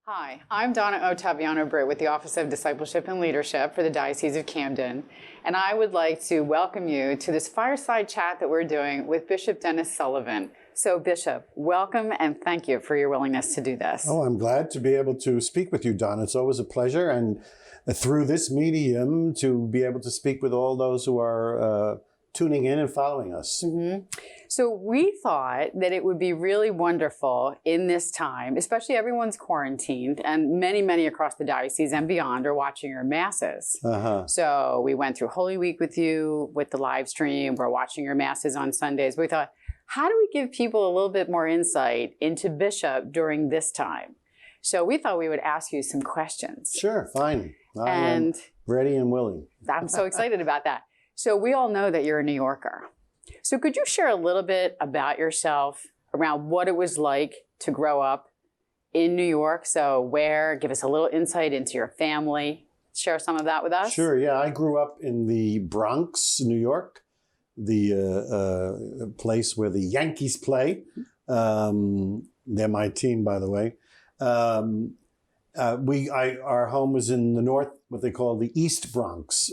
Hi, I'm Donna Ottaviano-Britt with the Office of Discipleship and Leadership for the Diocese of Camden, and I would like to welcome you to this fireside chat that we're doing with Bishop Dennis Sullivan. So, Bishop, welcome and thank you for your willingness to do this. Oh, I'm glad to be able to speak with you, Donna. It's always a pleasure, and through this medium to be able to speak with all those who are tuning in and following us. Mm-hmm. So we thought that it would be really wonderful in this time, especially everyone's quarantined and many across the diocese and beyond are watching your masses. So we went through Holy Week with you with the live stream. We're watching your masses on Sundays. We thought, how do we give people a little bit more insight into Bishop during this time? So we thought we would ask you some questions. Sure, fine. I am ready and willing. I'm so excited about that. So we all know that you're a New Yorker. So could you share a little bit about yourself, around what it was like to grow up in New York? So give us a little insight into your family. Share some of that with us. Sure, yeah. I grew up in the Bronx, New York, the place where the Yankees play. They're my team, by the way. Our home was in the north, what they call the East Bronx.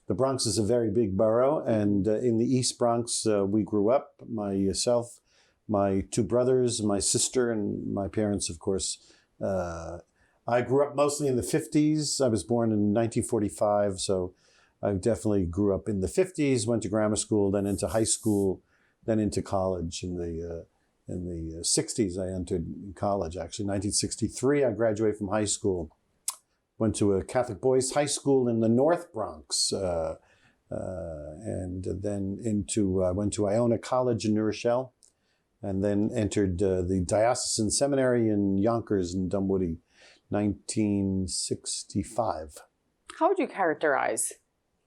The Bronx is a very big borough, and in the East Bronx, we grew up, myself, my two brothers, my sister, and my parents, of course. I grew up mostly in the 50s. I was born in 1945, so I definitely grew up in the 50s, went to grammar school, then into high school, then into college. In the 60s, I entered college, actually. 1963, I graduated from high school. Went to a Catholic boys' high school in the North Bronx, and then went to Iona College in New Rochelle, and then entered the Diocesan Seminary in Yonkers and Dunwoody, 1965. How would you characterize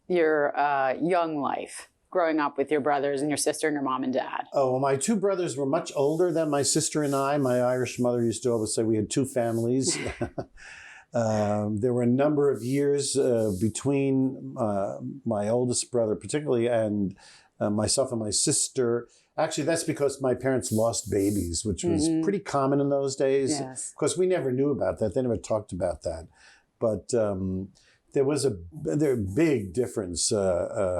your young life, growing up with your brothers and your sister and your mom and dad? Oh, well, my two brothers were much older than my sister and I. My Irish mother used to always say we had two families. There were a number of years between my oldest brother particularly and myself and my sister. Actually, that's because my parents lost babies, which was pretty common in those days. Yes. Of course, we never knew about that. They never talked about that. But there was a big difference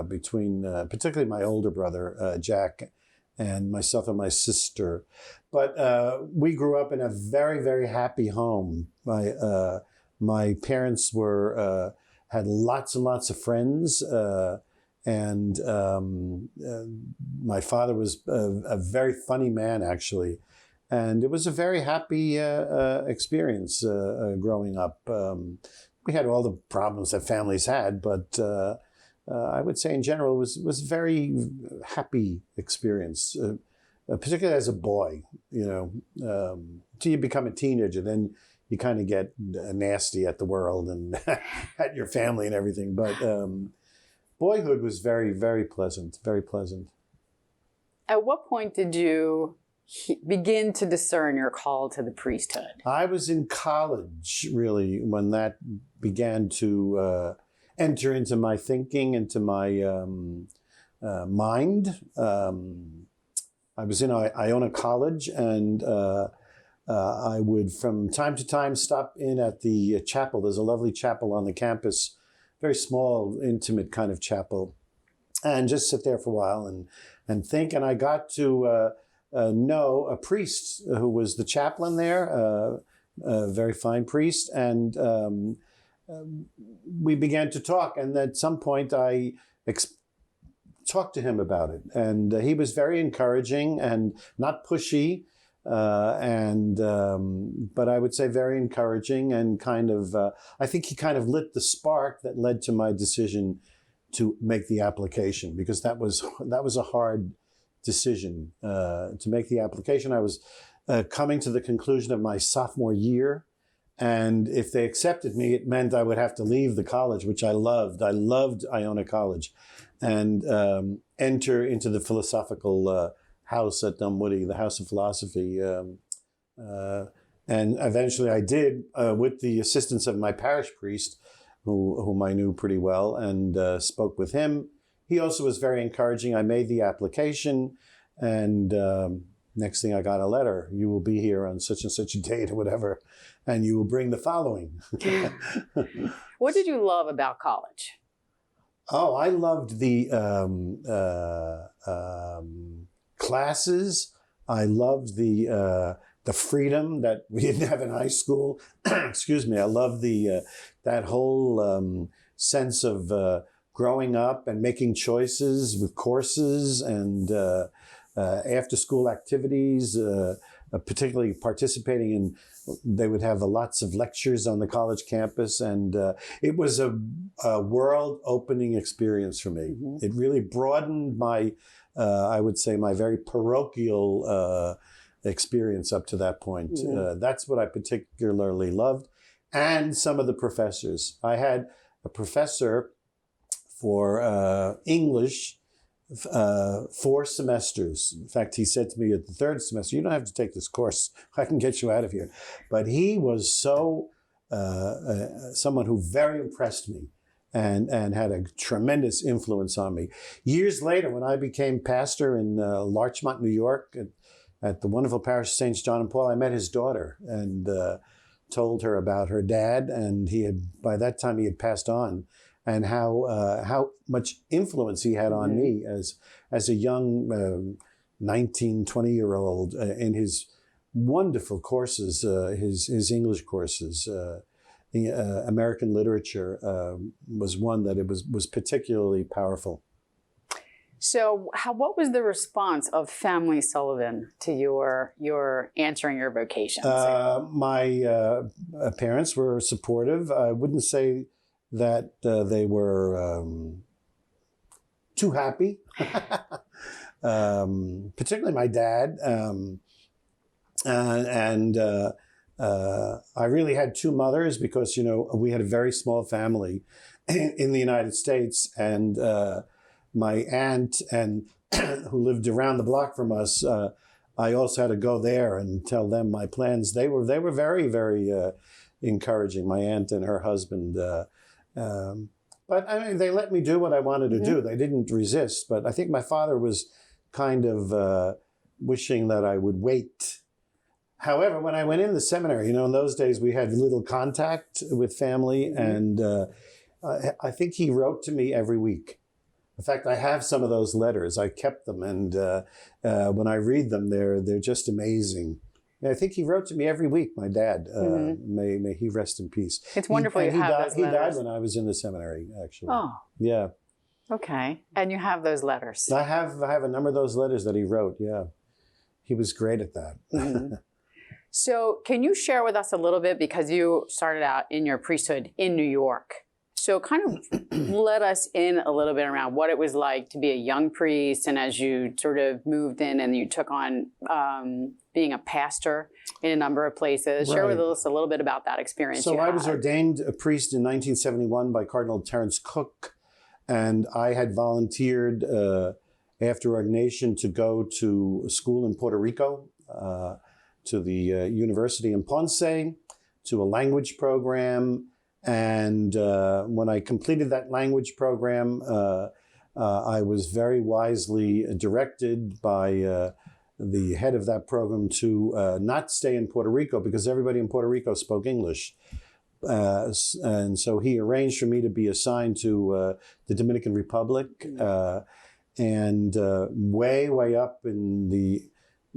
between particularly my older brother, Jack, and myself and my sister. But we grew up in a very happy home. My parents had lots and lots of friends, and my father was a very funny man, actually. And it was a very happy experience growing up. We had all the problems that families had, but I would say in general it was a very happy experience, particularly as a boy, till you become a teenager. Then you kind of get nasty at the world and at your family and everything. But boyhood was very pleasant, very pleasant. At what point did you begin to discern your call to the priesthood? I was in college, really, when that began to enter into my thinking, into my mind. I was in Iona College, and I would, from time to time, stop in at the chapel. There's a lovely chapel on the campus, very small, intimate kind of chapel, and just sit there for a while and think. And I got to know a priest who was the chaplain there, a very fine priest, and we began to talk. And at some point, I talked to him about it, and he was very encouraging and not pushy. But I would say very encouraging, and kind of, I think he kind of lit the spark that led to my decision to make the application, because that was a hard decision to make the application. I was coming to the conclusion of my sophomore year, and if they accepted me, it meant I would have to leave the college, which I loved. I loved Iona College, and enter into the philosophical house at Dunwoody, the House of Philosophy. And eventually I did, with the assistance of my parish priest, whom I knew pretty well, and spoke with him. He also was very encouraging. I made the application, and Next thing I got a letter, you will be here on such and such a date or whatever, and you will bring the following. What did you love about college? Oh, I loved the classes. I loved the freedom that we didn't have in high school. Excuse me. I loved that whole sense of growing up and making choices with courses and after-school activities, particularly participating in. They would have lots of lectures on the college campus, and it was a world-opening experience for me. Mm-hmm. It really broadened my, I would say, my very parochial experience up to that point. Mm-hmm. That's what I particularly loved, and some of the professors. I had a professor for English 4 semesters. In fact, he said to me at the 3rd semester, "You don't have to take this course. I can get you out of here." But he was so someone who very impressed me and had a tremendous influence on me. Years later, when I became pastor in Larchmont, New York, at the wonderful parish of St. John and Paul, I met his daughter and told her about her dad. And by that time, he had passed on. And how much influence he had on me as a young 19, 20-year-old in his wonderful courses, his English courses. American literature was one that it was particularly powerful. So what was the response of family Sullivan to your answering your vocation? My parents were supportive. I wouldn't say that they were too happy, particularly my dad. I really had 2 mothers because, we had a very small family in the United States. And my aunt who lived around the block from us, I also had to go there and tell them my plans. They were very, very encouraging, my aunt and her husband. But I mean, they let me do what I wanted to do. They didn't resist. But I think my father was kind of wishing that I would wait. However, when I went in the seminary, in those days we had little contact with family. And I think he wrote to me every week. In fact, I have some of those letters. I kept them. And when I read them, they're just amazing. I think he wrote to me every week, my dad. May he rest in peace. It's wonderful you have those letters. He died when I was in the seminary, actually. Oh. Yeah. Okay. And you have those letters. I have a number of those letters that he wrote, yeah. He was great at that. Mm-hmm. So can you share with us a little bit, because you started out in your priesthood in New York. So kind of let us in a little bit around what it was like to be a young priest, and as you sort of moved in and you took on being a pastor in a number of places. Right. Share with us a little bit about that experience. So I was ordained a priest in 1971 by Cardinal Terence Cook, and I had volunteered after ordination to go to a school in Puerto Rico, to the university in Ponce, to a language program. And when I completed that language program, I was very wisely directed by the head of that program to not stay in Puerto Rico, because everybody in Puerto Rico spoke English. And so he arranged for me to be assigned to the Dominican Republic, and way up in the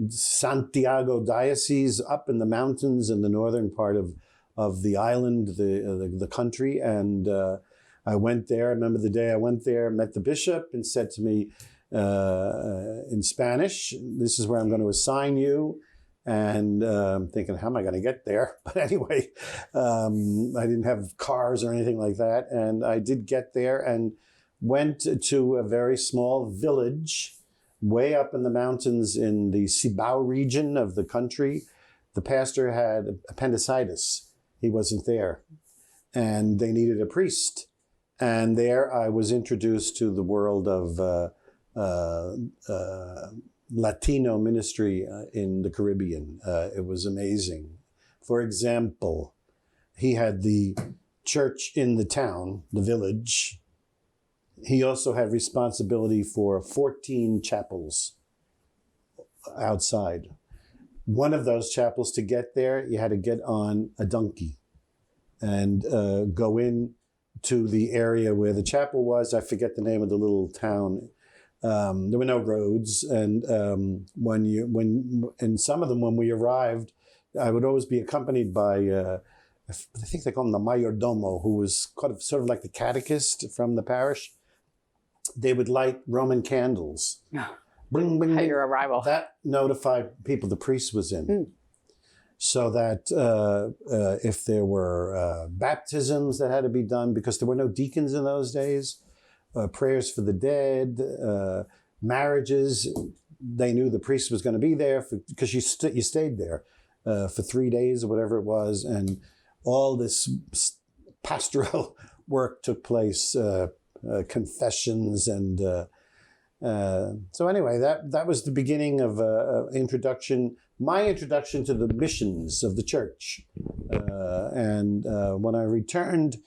Santiago Diocese, up in the mountains in the northern part of the island, the country. And I went there. I remember the day I went there, met the bishop, and said to me in Spanish, "This is where I'm going to assign you." And I'm thinking, how am I going to get there? But anyway, I didn't have cars or anything like that. And I did get there and went to a very small village way up in the mountains in the Cibao region of the country. The pastor had appendicitis. He wasn't there. And they needed a priest. And there I was introduced to the world of Latino Ministry in the Caribbean. It was amazing. For example, he had the church in the town, the village. He also had responsibility for 14 chapels outside. One of those chapels, to get there, you had to get on a donkey and go in to the area where the chapel was. I forget the name of the little town. There were no roads, and in some of them, when we arrived, I would always be accompanied by I think they call him the mayordomo, who was sort of like the catechist from the parish. They would light Roman candles. Bling, bling, At bling. your arrival. That notified people the priest was in. So that if there were baptisms that had to be done, because there were no deacons in those days, prayers for the dead, marriages, they knew the priest was going to be there because you stayed there for 3 days or whatever it was, and all this pastoral work took place, confessions, and so anyway, that was the beginning of my introduction to the missions of the church. And when I returned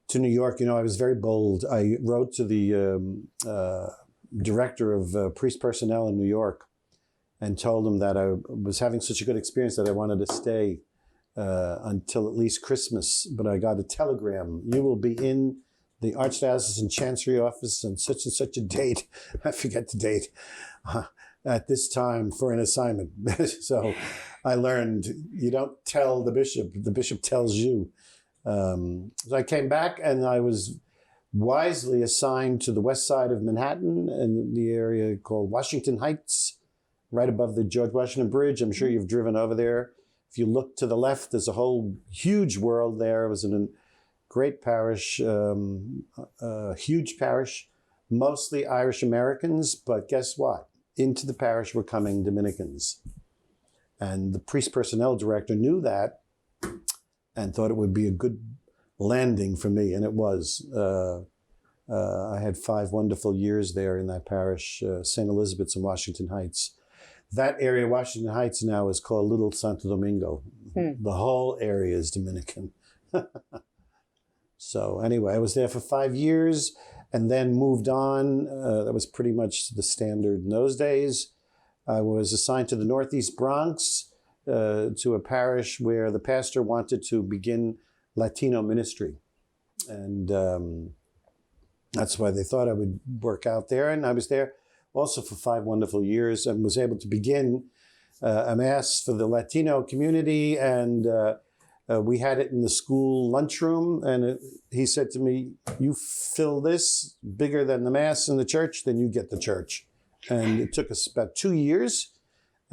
to New York, I was very bold. I wrote to the director of priest personnel in New York and told him that I was having such a good experience that I wanted to stay until at least Christmas. But I got a telegram: you will be in the Archdiocesan Chancery Office on such and such a date. I forget the date. At this time for an assignment. So I learned you don't tell the bishop tells you. So I came back and I was wisely assigned to the west side of Manhattan in the area called Washington Heights, right above the George Washington Bridge. I'm sure you've driven over there. If you look to the left, there's a whole huge world there. It was in a great parish, huge parish, mostly Irish Americans, but guess what? Into the parish were coming Dominicans. And the priest personnel director knew that and thought it would be a good landing for me, and it was. I had 5 wonderful years there in that parish, St. Elizabeth's in Washington Heights. That area, Washington Heights, now is called Little Santo Domingo. The whole area is Dominican. So anyway, I was there for 5 years and then moved on. That was pretty much the standard in those days. I was assigned to the Northeast Bronx, to a parish where the pastor wanted to begin Latino Ministry. And that's why they thought I would work out there. And I was there also for 5 wonderful years and was able to begin a Mass for the Latino community. And we had it in the school lunchroom. And he said to me, you fill this bigger than the Mass in the church, then you get the church. And it took us about 2 years.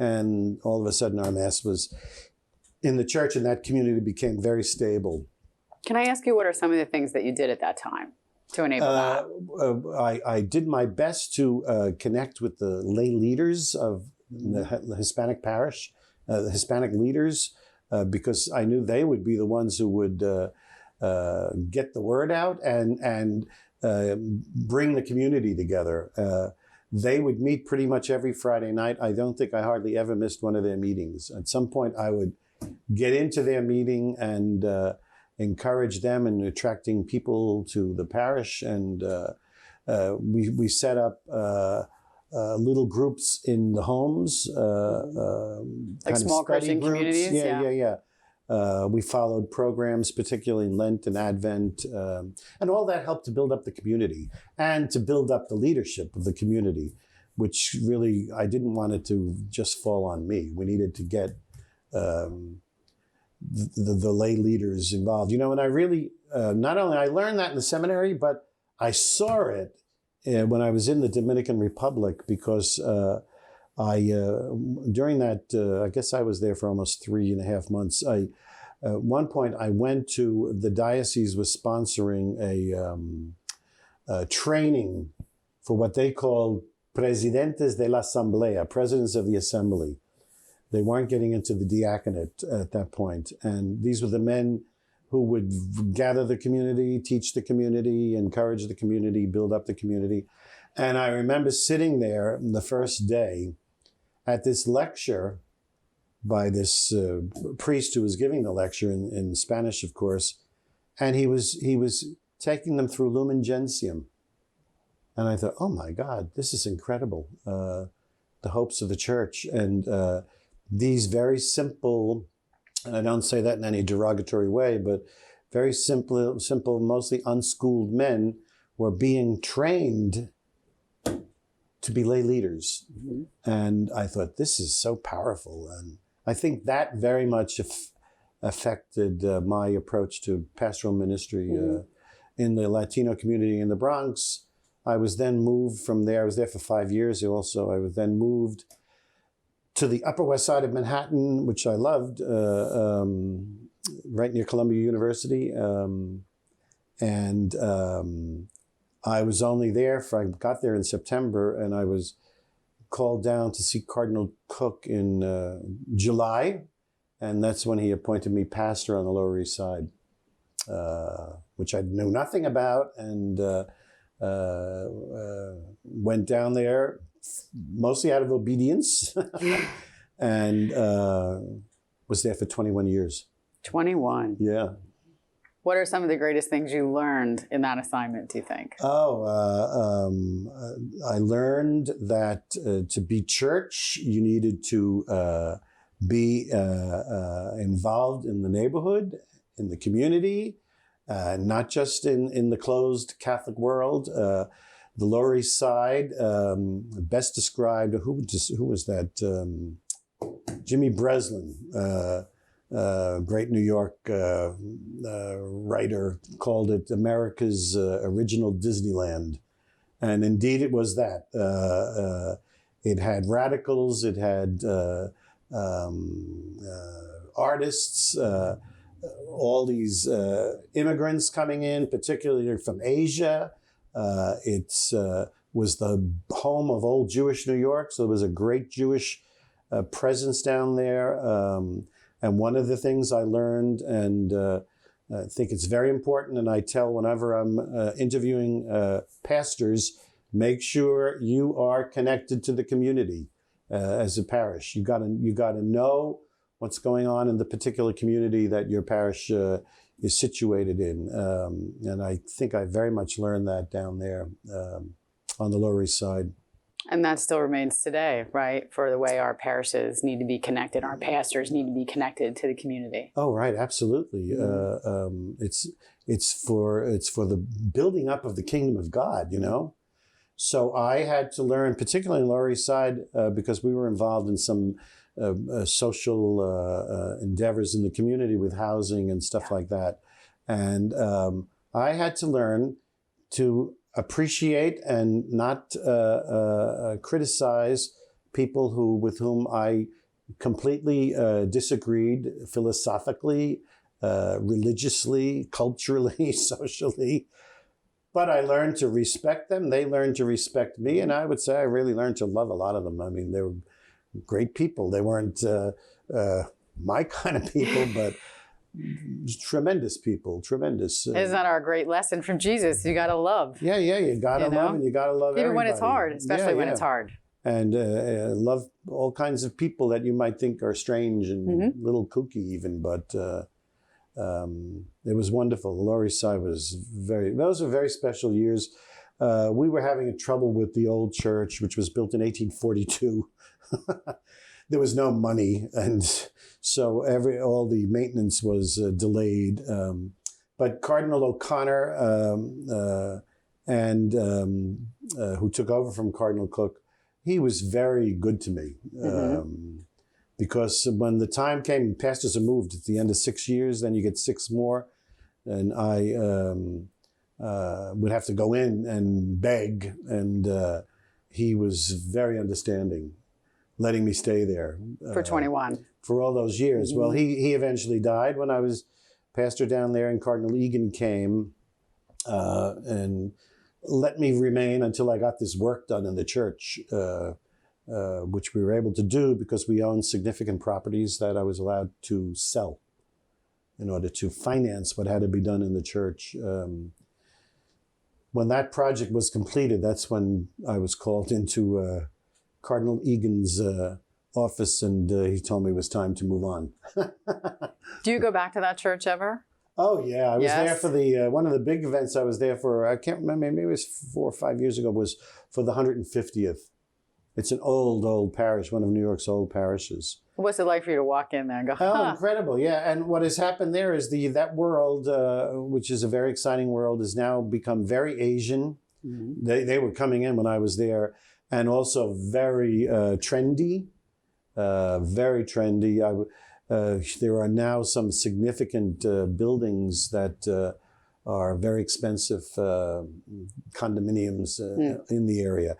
And all of a sudden our Mass was in the church, and that community became very stable. Can I ask you, what are some of the things that you did at that time to enable that? I did my best to connect with the lay leaders of the Hispanic parish, the Hispanic leaders, because I knew they would be the ones who would get the word out and bring the community together. They would meet pretty much every Friday night. I don't think I hardly ever missed one of their meetings. At some point, I would get into their meeting and encourage them in attracting people to the parish. And we set up little groups in the homes. Like small Christian communities? Yeah. We followed programs, particularly in Lent and Advent. And all that helped to build up the community and to build up the leadership of the community, which really, I didn't want it to just fall on me. We needed to get the lay leaders involved. And I really, not only I learned that in the seminary, but I saw it when I was in the Dominican Republic, because during that, I guess I was there for almost 3.5 months. At one point, I went to, the diocese was sponsoring a training for what they called Presidentes de la Asamblea, presidents of the assembly. They weren't getting into the diaconate at that point. And these were the men who would gather the community, teach the community, encourage the community, build up the community. And I remember sitting there the first day at this lecture by this priest who was giving the lecture in Spanish, of course. And he was taking them through Lumen Gentium. And I thought, oh my God, this is incredible. the hopes of the church. And these very simple, and I don't say that in any derogatory way, but very simple, mostly unschooled men were being trained to be lay leaders. Mm-hmm. And I thought, this is so powerful. And I think that very much affected my approach to pastoral ministry in the Latino community in the Bronx. I was then moved from there. I was there for 5 years also. I was then moved to the Upper West Side of Manhattan, which I loved, right near Columbia University. I was only there I got there in September, and I was called down to see Cardinal Cook in July. And that's when he appointed me pastor on the Lower East Side, which I knew nothing about, and went down there mostly out of obedience, and was there for 21 years. 21? Yeah. What are some of the greatest things you learned in that assignment, do you think? I learned that to be church, you needed to be involved in the neighborhood, in the community, not just in the closed Catholic world. The Lower East Side, best described, who was that? Jimmy Breslin, great New York writer, called it America's original Disneyland. And indeed it was that. It had radicals, it had artists, all these immigrants coming in, particularly from Asia. It was the home of old Jewish New York, so there was a great Jewish presence down there. And one of the things I learned, and I think it's very important, and I tell whenever I'm interviewing pastors, make sure you are connected to the community as a parish. You got to know what's going on in the particular community that your parish is situated in. And I think I very much learned that down there on the Lower East Side. And that still remains today, right? For the way our parishes need to be connected, our pastors need to be connected to the community. Oh, right, absolutely. Mm-hmm. It's for the building up of the kingdom of God, you know. So I had to learn, particularly in Lower East Side, because we were involved in some social endeavors in the community with housing and stuff like that, and I had to learn to appreciate and not criticize people with whom I completely disagreed philosophically, religiously, culturally, socially. But I learned to respect them. They learned to respect me. And I would say I really learned to love a lot of them. I mean, they were great people. They weren't my kind of people, but tremendous people, tremendous. Isn't that our great lesson from Jesus? You got to love. Yeah, you got to love, and you got to love even everybody. when it's hard, especially when it's hard. And love all kinds of people that you might think are strange and a little kooky even, but it was wonderful. The Lower East Side was those were very special years. We were having trouble with the old church, which was built in 1842. There was no money, and so all the maintenance was delayed. But Cardinal O'Connor, who took over from Cardinal Cook, he was very good to me. Because when the time came, pastors are moved at the end of 6 years, then you get 6 more. And I would have to go in and beg, and he was very understanding, letting me stay there. For 21. For all those years. Well, he eventually died when I was pastor down there, and Cardinal Egan came and let me remain until I got this work done in the church, which we were able to do because we owned significant properties that I was allowed to sell in order to finance what had to be done in the church. When that project was completed, that's when I was called into Cardinal Egan's office, and he told me it was time to move on. Do you go back to that church ever? Oh, yeah. I was there for the one of the big events I was there for, I can't remember, maybe it was 4 or 5 years ago, was for the 150th It's an old parish, one of New York's old parishes. What's it like for you to walk in there and go, Oh, incredible. Yeah. And what has happened there is that world, which is a very exciting world, has now become very Asian. Mm-hmm. They were coming in when I was there, and also very trendy, very trendy. There are now some significant buildings that are very expensive condominiums in the area.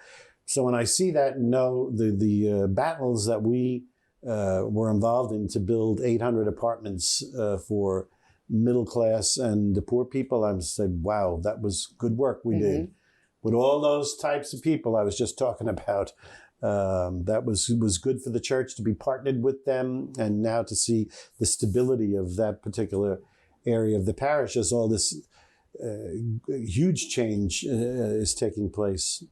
So when I see that and know the battles that we were involved in to build 800 apartments for middle class and the poor people, I'm saying, wow, that was good work we did. With all those types of people I was just talking about, that was good for the church to be partnered with them, and now to see the stability of that particular area of the parish as all this huge change is taking place.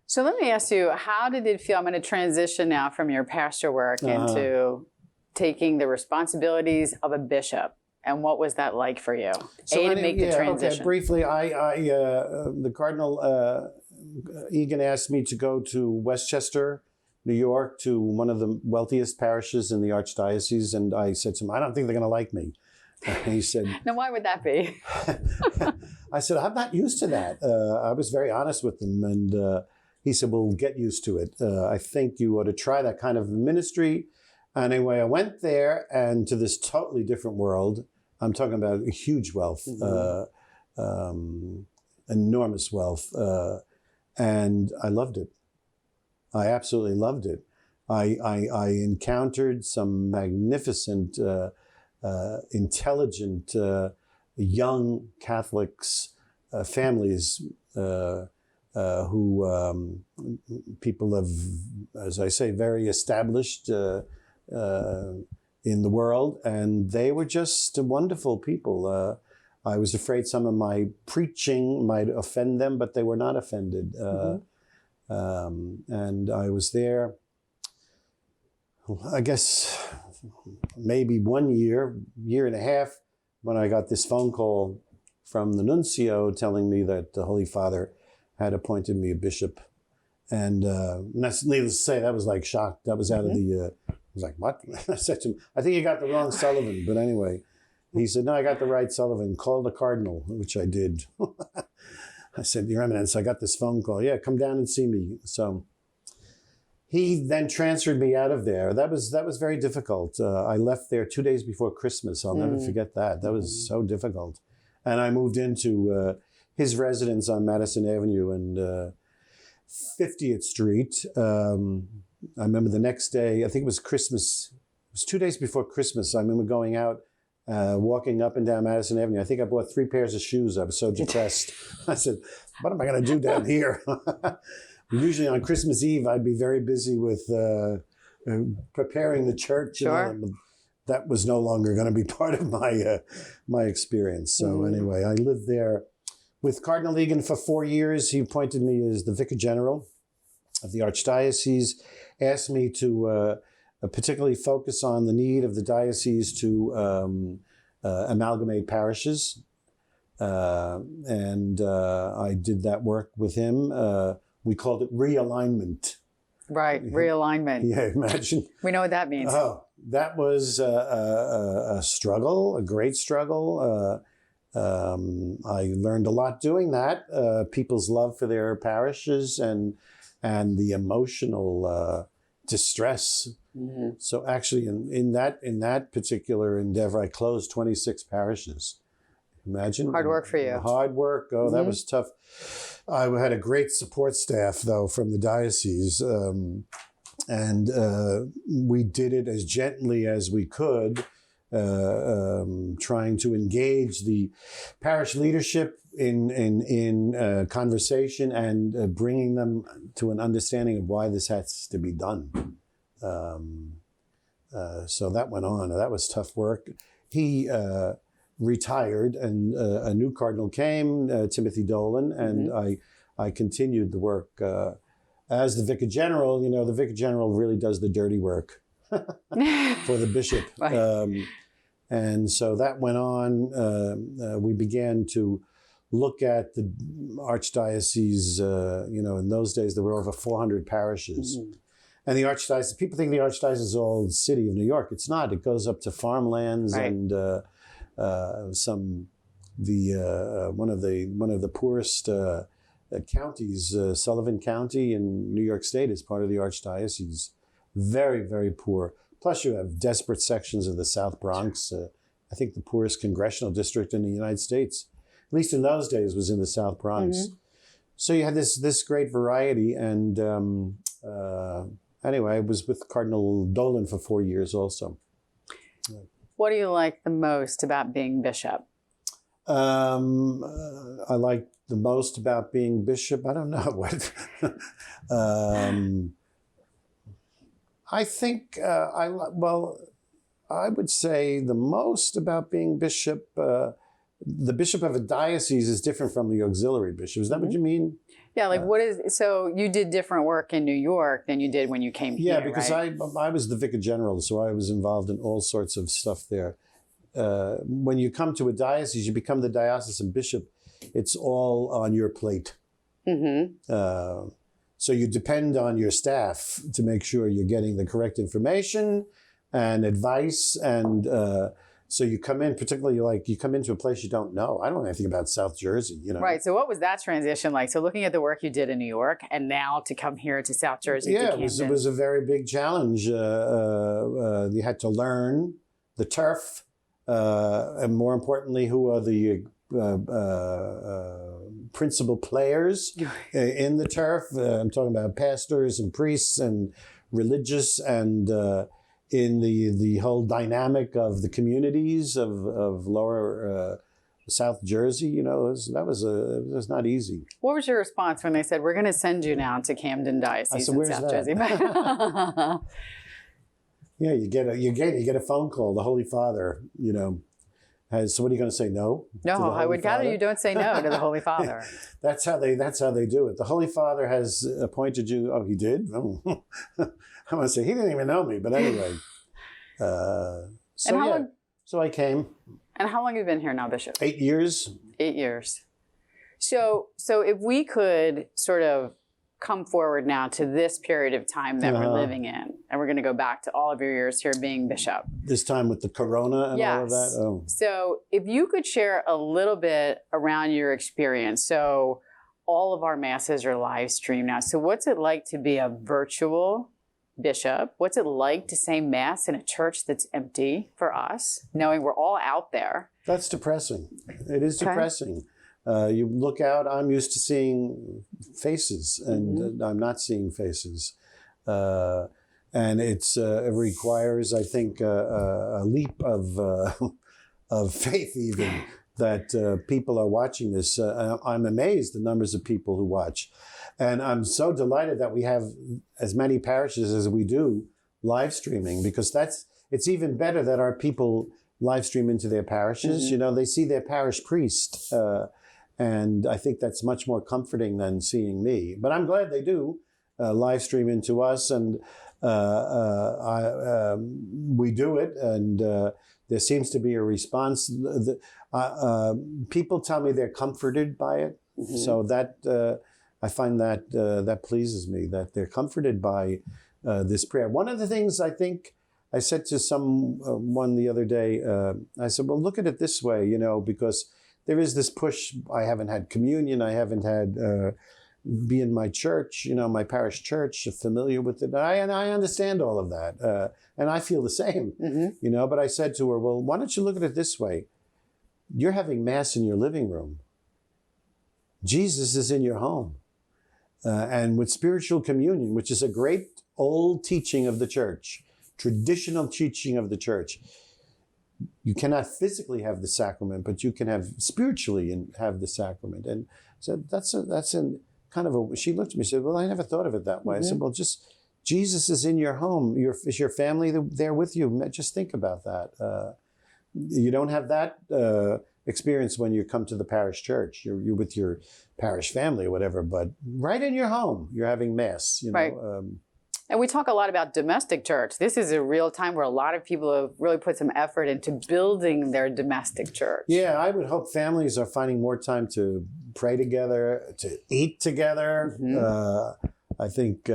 So let me ask you, how did it feel? I'm going to transition now from your pastor work into taking the responsibilities of a bishop. And what was that like for you? To make the transition. Okay, briefly, the Cardinal Egan asked me to go to Westchester, New York, to one of the wealthiest parishes in the Archdiocese. And I said to him, I don't think they're going to like me. And he said, now, why would that be? I said, I'm not used to that. I was very honest with him. And he said, well, get used to it. I think you ought to try that kind of ministry. Anyway, I went there and to this totally different world. I'm talking about huge wealth, enormous wealth. And I loved it. I absolutely loved it. I encountered some magnificent, intelligent, young Catholics, families, who people of, as I say, very established in the world, and they were just wonderful people. I was afraid some of my preaching might offend them, but they were not offended. And I was there, I guess, maybe 1 year, year and a half, when I got this phone call from the nuncio telling me that the Holy Father had appointed me a bishop. And needless to say, that was like shock. That was out of the, I was like, what? I said to him, I think you got the wrong Sullivan. But anyway, he said, no, I got the right Sullivan. Call the Cardinal, which I did. I said, Your Eminence, I got this phone call. Yeah, come down and see me. So he then transferred me out of there. That was very difficult. I left there 2 days before Christmas. I'll never forget that. That was so difficult. And I moved into his residence on Madison Avenue and 50th Street. I remember the next day, I think it was Christmas. It was 2 days before Christmas. I remember going out, walking up and down Madison Avenue. I think I bought 3 pairs of shoes. I was so depressed. I said, what am I going to do down here? Usually on Christmas Eve, I'd be very busy with preparing the church. Sure. That was no longer going to be part of my experience. So anyway, I lived there with Cardinal Egan for 4 years. He appointed me as the Vicar General of the Archdiocese, asked me to particularly focus on the need of the diocese to amalgamate parishes. And I did that work with him. We called it realignment. Right, realignment. Yeah, imagine. We know what that means. Oh, that was a struggle, a great struggle. I learned a lot doing that. People's love for their parishes and the emotional distress. So actually, in that particular endeavor, I closed 26 parishes. Imagine. Hard work for you. Hard work. Oh, that was tough. I had a great support staff, though, from the diocese. And we did it as gently as we could, trying to engage the parish leadership in conversation and bringing them to an understanding of why this has to be done. So that went on. That was tough work. He retired, and a new cardinal came, Timothy Dolan, and I continued the work as the Vicar General. You know, the Vicar General really does the dirty work for the bishop. Right. And so that went on. We began to look at the archdiocese, in those days there were over 400 parishes. Mm-hmm. And the archdiocese, people think the archdiocese is all the city of New York. It's not. It goes up to farmlands and one of the poorest counties, Sullivan County in New York State, is part of the archdiocese. Very, very poor. Plus, you have desperate sections of the South Bronx. I think the poorest congressional district in the United States, at least in those days, was in the South Bronx. Mm-hmm. So you had this great variety. And anyway, I was with Cardinal Dolan for 4 years also. What do you like the most about being bishop? I like the most about being bishop. I don't know what. I think I would say the most about being bishop. The bishop of a diocese is different from the auxiliary bishop. Is that what you mean? Yeah, like so you did different work in New York than you did when you came here, Yeah, because right? I was the vicar general, so I was involved in all sorts of stuff there. When you come to a diocese, you become the diocesan bishop. It's all on your plate. Mm-hmm. So you depend on your staff to make sure you're getting the correct information and advice. And so you come in, particularly you come into a place you don't know. I don't know anything about South Jersey, Right. So what was that transition like? So looking at the work you did in New York and now to come here to South Jersey. Yeah, to Camden. It was a very big challenge. You had to learn the turf. And more importantly, who are the principal players in the turf? I'm talking about pastors and priests and religious, and in the whole dynamic of the communities of lower South Jersey. It was not easy. What was your response when they said, "We're going to send you now to Camden Diocese in South Jersey"? Yeah, you get a phone call. The Holy Father, has. So what are you going to say? No. No, I would gather you don't say no to the Holy Father. That's how they do it. The Holy Father has appointed you. Oh, he did. Oh. I'm going to say he didn't even know me, but anyway. So I came. And how long have you been here now, Bishop? 8 years. 8 years. So if we could sort of come forward now to this period of time that we're living in, and we're going to go back to all of your years here being bishop. This time with the corona and all of that? Oh. So if you could share a little bit around your experience. So all of our masses are live streamed now. So what's it like to be a virtual bishop? What's it like to say mass in a church that's empty for us, knowing we're all out there? That's depressing. It is depressing. You look out, I'm used to seeing faces, and I'm not seeing faces. And it requires, I think, a leap of faith even, that people are watching this. I'm amazed the numbers of people who watch. And I'm so delighted that we have as many parishes as we do live streaming, because it's even better that our people live stream into their parishes. They see their parish priest. And I think that's much more comforting than seeing me. But I'm glad they do live stream into us, and we do it, and there seems to be a response. People tell me they're comforted by it, so that I find that pleases me, that they're comforted by this prayer. One of the things I think I said to someone the other day, I said, well, look at it this way, because there is this push. I haven't had communion. I haven't had be in my church, my parish church, familiar with it. And I understand all of that. And I feel the same, But I said to her, well, why don't you look at it this way? You're having Mass in your living room. Jesus is in your home. And with spiritual communion, which is a great old teaching of the church, traditional teaching of the church, you cannot physically have the sacrament, but you can have spiritually and have the sacrament. And so that's kind of a, she looked at me and said, well, I never thought of it that way. I said, well, just Jesus is in your home. Is your family there with you? Just think about that. You don't have that experience when you come to the parish church. You're with your parish family or whatever, but right in your home, you're having Mass, Right. And we talk a lot about domestic church. This is a real time where a lot of people have really put some effort into building their domestic church. Yeah, I would hope families are finding more time to pray together, to eat together. I think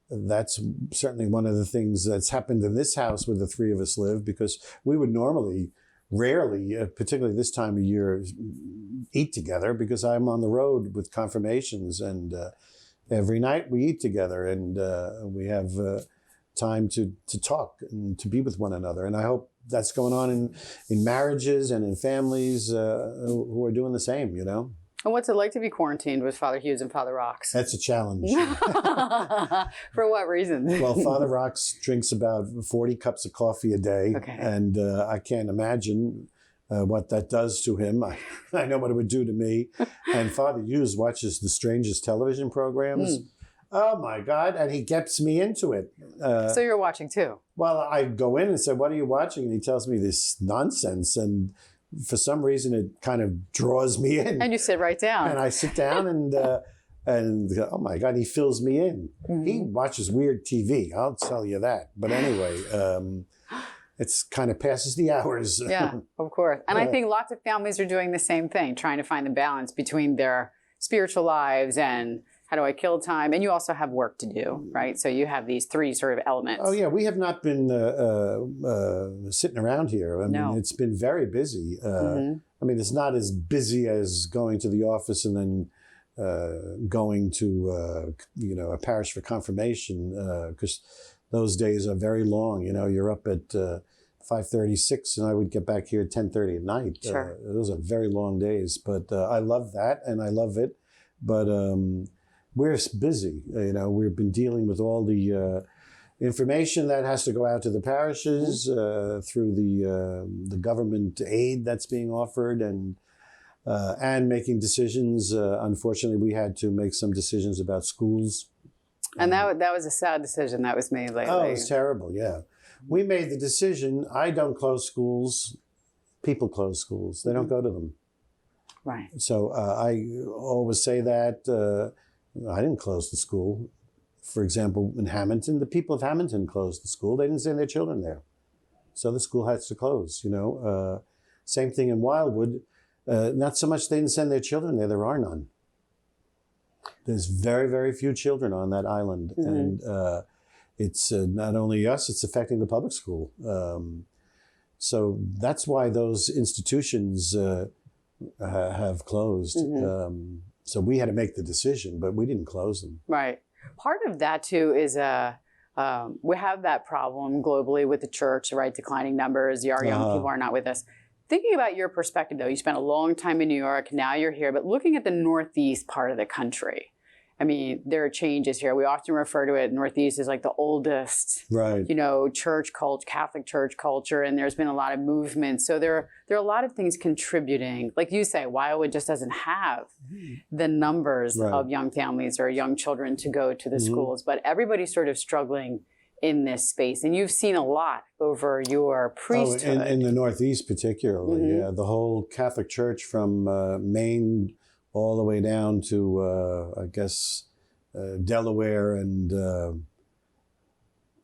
that's certainly one of the things that's happened in this house where the three of us live, because we would normally, rarely, particularly this time of year, eat together, because I'm on the road with confirmations, and every night we eat together, and we have time to talk and to be with one another. And I hope that's going on in marriages and in families who are doing the same, you know. And what's it like to be quarantined with Father Hughes and Father Rocks? That's a challenge. For what reason? Well, Father Rocks drinks about 40 cups of coffee a day, and I can't imagine what that does to him. I know what it would do to me. And Father Hughes watches the strangest television programs. Oh my God. And he gets me into it. So you're watching too? Well, I go in and say, what are you watching? And he tells me this nonsense. And for some reason, it kind of draws me in. And you sit right down. And I sit down and oh my God, he fills me in. He watches weird TV. I'll tell you that. But anyway, it's kind of passes the hours. Yeah, of course. And I think lots of families are doing the same thing, trying to find the balance between their spiritual lives and how do I kill time? And you also have work to do, right? So you have these three sort of elements. Oh, yeah. We have not been sitting around here. I mean, it's been very busy. I mean, it's not as busy as going to the office and then going to, a parish for confirmation, because those days are very long. You know, you're up at 5:36, and I would get back here at 10:30 at night. Sure. Those are very long days, but I love that, and I love it. But we're busy. You know, we've been dealing with all the information that has to go out to the parishes through the government aid that's being offered, and making decisions. Unfortunately, we had to make some decisions about schools. And that was a sad decision that was made lately. Oh, it was terrible, yeah. We made the decision, I don't close schools, people close schools. They don't go to them. Right. So I always say that I didn't close the school. For example, in Hamilton, the people of Hamilton closed the school. They didn't send their children there. So the school has to close, you know. Same thing in Wildwood. Not so much they didn't send their children there are none. There's very, very few children on that island. And it's not only us, it's affecting the public school. So that's why those institutions have closed. So we had to make the decision, but we didn't close them. Right. Part of that, too, is we have that problem globally with the church, right? Declining numbers. Our young people are not with us. Thinking about your perspective, though, you spent a long time in New York. Now you're here. But looking at the Northeast part of the country, I mean, there are changes here. We often refer to it, Northeast as like the oldest, right, church culture, Catholic church culture, and there's been a lot of movement. So there are a lot of things contributing. Like you say, Wildwood just doesn't have the numbers of young families or young children to go to the schools, but everybody's sort of struggling in this space. And you've seen a lot over your priesthood. In the Northeast particularly, yeah. The whole Catholic Church from Maine all the way down to, I guess, Delaware, and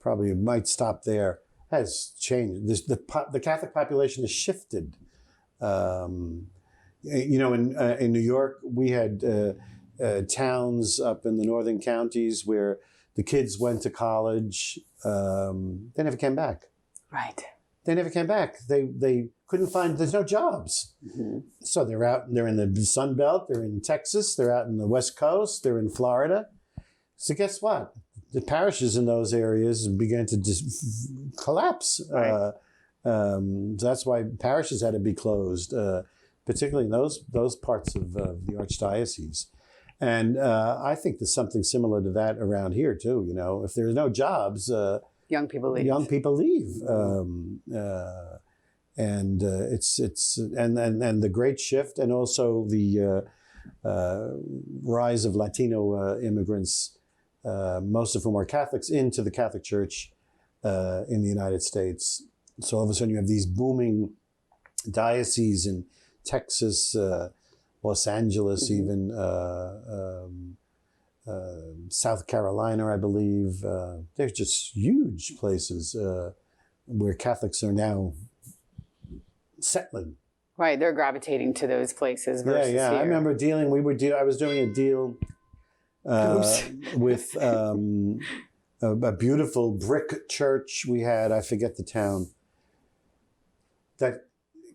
probably might stop there, has changed. The Catholic population has shifted. In New York, we had towns up in the northern counties where the kids went to college. They never came back. Right. They never came back. They couldn't find, there's no jobs. So they're out, they're in the Sun Belt, they're in Texas, they're out in the West Coast, they're in Florida. So guess what? The parishes in those areas began to just collapse. Right. That's why parishes had to be closed, particularly in those parts of the Archdiocese. And I think there's something similar to that around here too. You know, if there's no jobs, young people leave. And the great shift, and also the rise of Latino immigrants, most of whom are Catholics, into the Catholic Church in the United States. So all of a sudden you have these booming dioceses in Texas, Los Angeles, even South Carolina, I believe. They're just huge places where Catholics are now settling. Right, they're gravitating to those places versus Yeah. here. I remember I was doing a deal with a beautiful brick church we had. I forget the town. That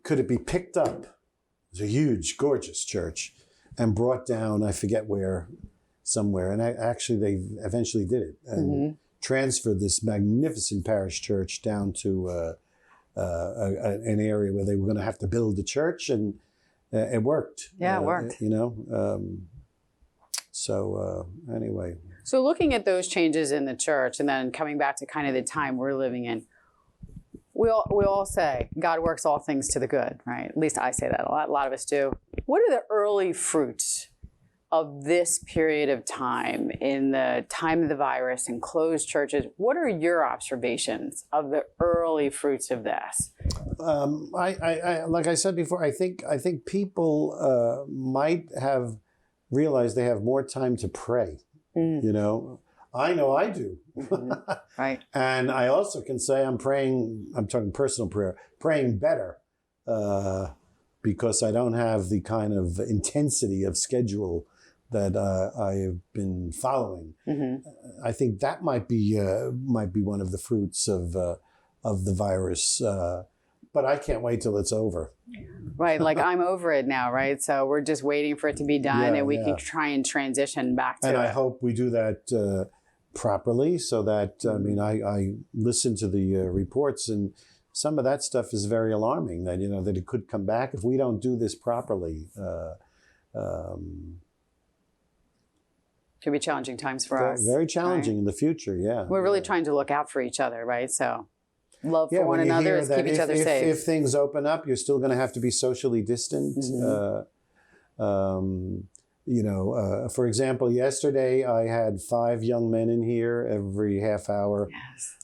could it be picked up? It was a huge, gorgeous church, and brought down. I forget where, somewhere. And they eventually did it and transferred this magnificent parish church down to an area where they were going to have to build the church, and it worked. Yeah, it worked. Anyway. So looking at those changes in the church, and then coming back to kind of the time we're living in, we all say God works all things to the good, right? At least I say that. A lot of us do. What are the early fruits of this period of time, in the time of the virus and closed churches? What are your observations of the early fruits of this? I like I said before, I think people might have realized they have more time to pray. I know I do. Right. And I also can say I'm talking personal prayer, praying better because I don't have the kind of intensity of schedule that I have been following. I think that might be one of the fruits of the virus. But I can't wait till it's over. Right, like I'm over it now, right? So we're just waiting for it to be done, and we can try and transition back to it. And I hope we do that properly, so that, I listen to the reports, and some of that stuff is very alarming, that, that it could come back if we don't do this properly. Could be challenging times for us. Very challenging in the future, yeah. We're really trying to look out for each other, right? So love for one another is keep each other safe. If things open up, you're still going to have to be socially distant. For example, yesterday I had 5 young men in here every half hour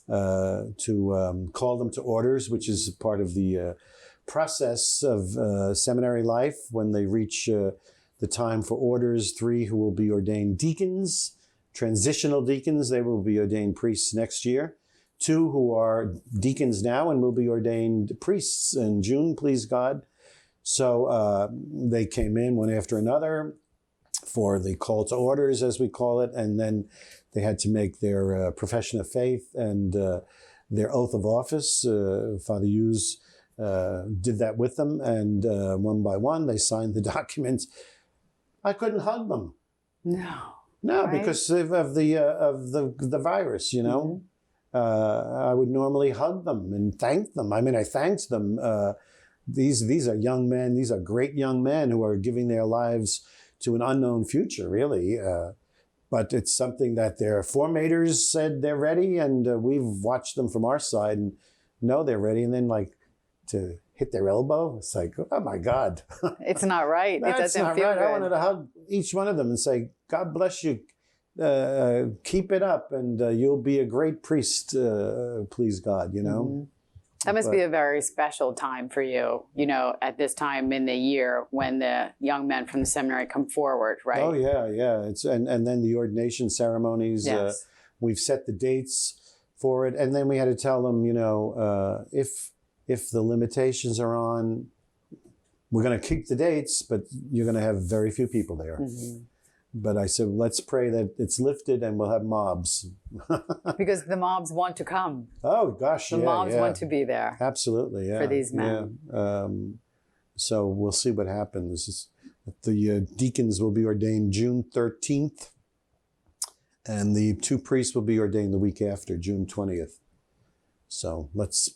to call them to orders, which is part of the process of seminary life. When they reach the time for orders, 3 who will be ordained deacons, transitional deacons, they will be ordained priests next year. 2 who are deacons now and will be ordained priests in June, please God. So they came in one after another for the call to orders, as we call it, and then they had to make their profession of faith and their oath of office. Father Hughes did that with them, and one by one they signed the documents. I couldn't hug them. No, right? Because of the virus, I would normally hug them and thank them. I thanked them. These are young men. These are great young men who are giving their lives to an unknown future, really. But it's something that their formators said they're ready, and we've watched them from our side and know they're ready. And then, to hit their elbow, it's like, oh my God. It's not right. It doesn't feel right. good. I wanted to hug each one of them and say, God bless you. Keep it up, and you'll be a great priest, please God, That must be a very special time for you, at this time in the year when the young men from the seminary come forward, right? Oh, yeah. It's and then the ordination ceremonies. Yes. We've set the dates for it, and then we had to tell them, if the limitations are on, we're going to keep the dates, but you're going to have very few people there. But I said, let's pray that it's lifted and we'll have mobs. Because the mobs want to come. Oh, gosh, the mobs want to be there. Absolutely, yeah. For these men. Yeah. So we'll see what happens. The deacons will be ordained June 13th, and the 2 priests will be ordained the week after, June 20th. So let's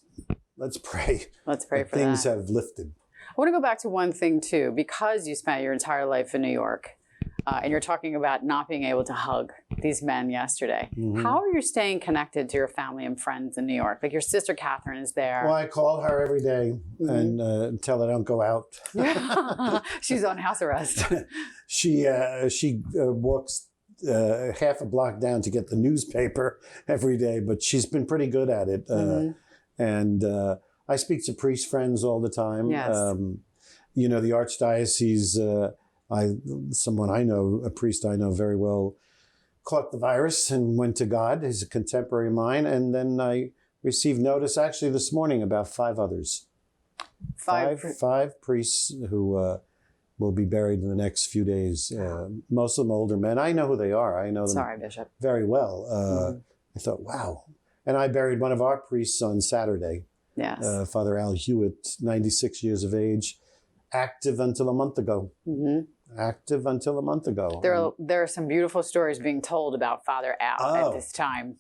pray. Let's pray for things that. have lifted. I want to go back to one thing, too. Because you spent your entire life in New York, and you're talking about not being able to hug these men yesterday. How are you staying connected to your family and friends in New York? Like your sister Catherine is there. Well, I call her every day and tell her don't go out. She's on house arrest. She walks half a block down to get the newspaper every day, but she's been pretty good at it. And I speak to priest friends all the time. Yes. The Archdiocese, someone I know, a priest I know very well, caught the virus and went to God. He's a contemporary of mine. And then I received notice actually this morning about 5 others. Five priests who will be buried in the next few days. Most of them older men. I know who they are. I know them Bishop. very well. I thought, wow. And I buried one of our priests on Saturday. Yes. Father Al Hewitt, 96 years of age, active until a month ago. Active until a month ago. There are some beautiful stories being told about Father Al at this time.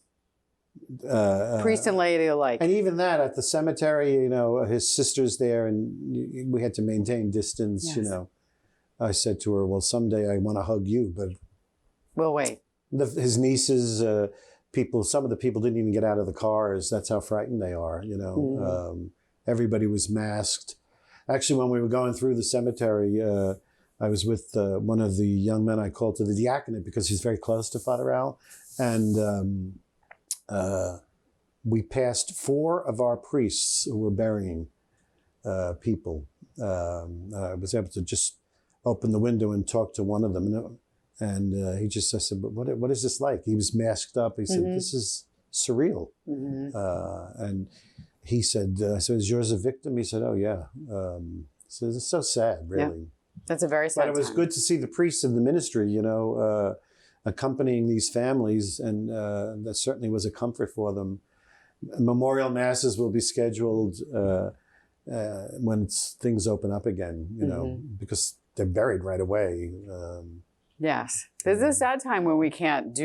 Priest and laity alike. And even that at the cemetery, you know, his sister's there and we had to maintain distance, you know. I said to her, well, someday I want to hug you, but... We'll wait. His nieces, some of the people didn't even get out of the cars. That's how frightened they are, you know. Everybody was masked. Actually, when we were going through the cemetery, I was with one of the young men I called to the diaconate because he's very close to Father Al. And we passed 4 of our priests who were burying people. I was able to just open the window and talk to one of them. And he just, I said, but what is this like? He was masked up. He said, this is surreal. And he said, so is yours a victim? He said, oh, yeah. So it's so sad, really. Yeah. That's a very sad But it was good to see the priests in the ministry, you know, accompanying these families. And that certainly was a comfort for them. Memorial masses will be scheduled when things open up again, you know, because they're buried right away. Yes. There's a sad time when we can't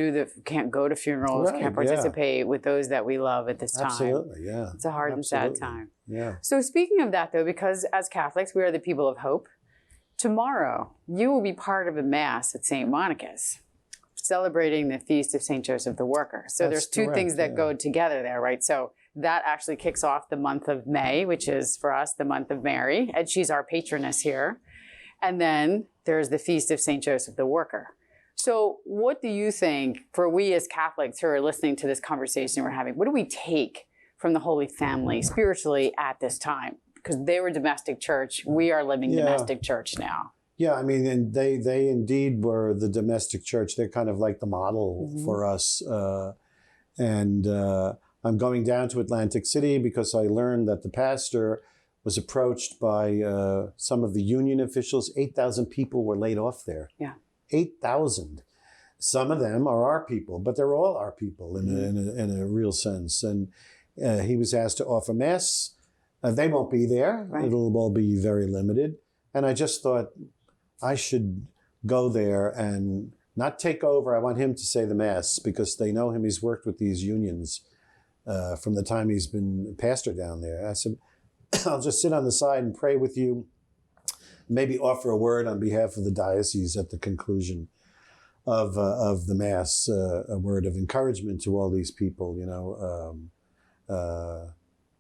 go to funerals, can't participate with those that we love at this time. Absolutely, yeah. It's a hard and sad time. Yeah. So speaking of that, though, because as Catholics, we are the people of hope, tomorrow you will be part of a Mass at St. Monica's, celebrating the feast of St. Joseph the Worker. So there's 2 things that go together there, right? So that actually kicks off the month of May, which is for us the month of Mary, and she's our patroness here. And then there's the Feast of St. Joseph the Worker. So what do you think, for we as Catholics who are listening to this conversation we're having, what do we take from the Holy Family spiritually at this time? Because they were domestic church. We are living domestic church now. Yeah, I mean, and they indeed were the domestic church. They're kind of like the model for us. And I'm going down to Atlantic City because I learned that the pastor was approached by some of the union officials. 8,000 people were laid off there. Yeah. 8,000. Some of them are our people, but they're all our people in a real sense. And he was asked to offer Mass. They won't be there. Right. It'll all be very limited. And I just thought I should go there and not take over. I want him to say the Mass because they know him. He's worked with these unions from the time he's been pastor down there. I said, I'll just sit on the side and pray with you, maybe offer a word on behalf of the diocese at the conclusion of the Mass, a word of encouragement to all these people. You know,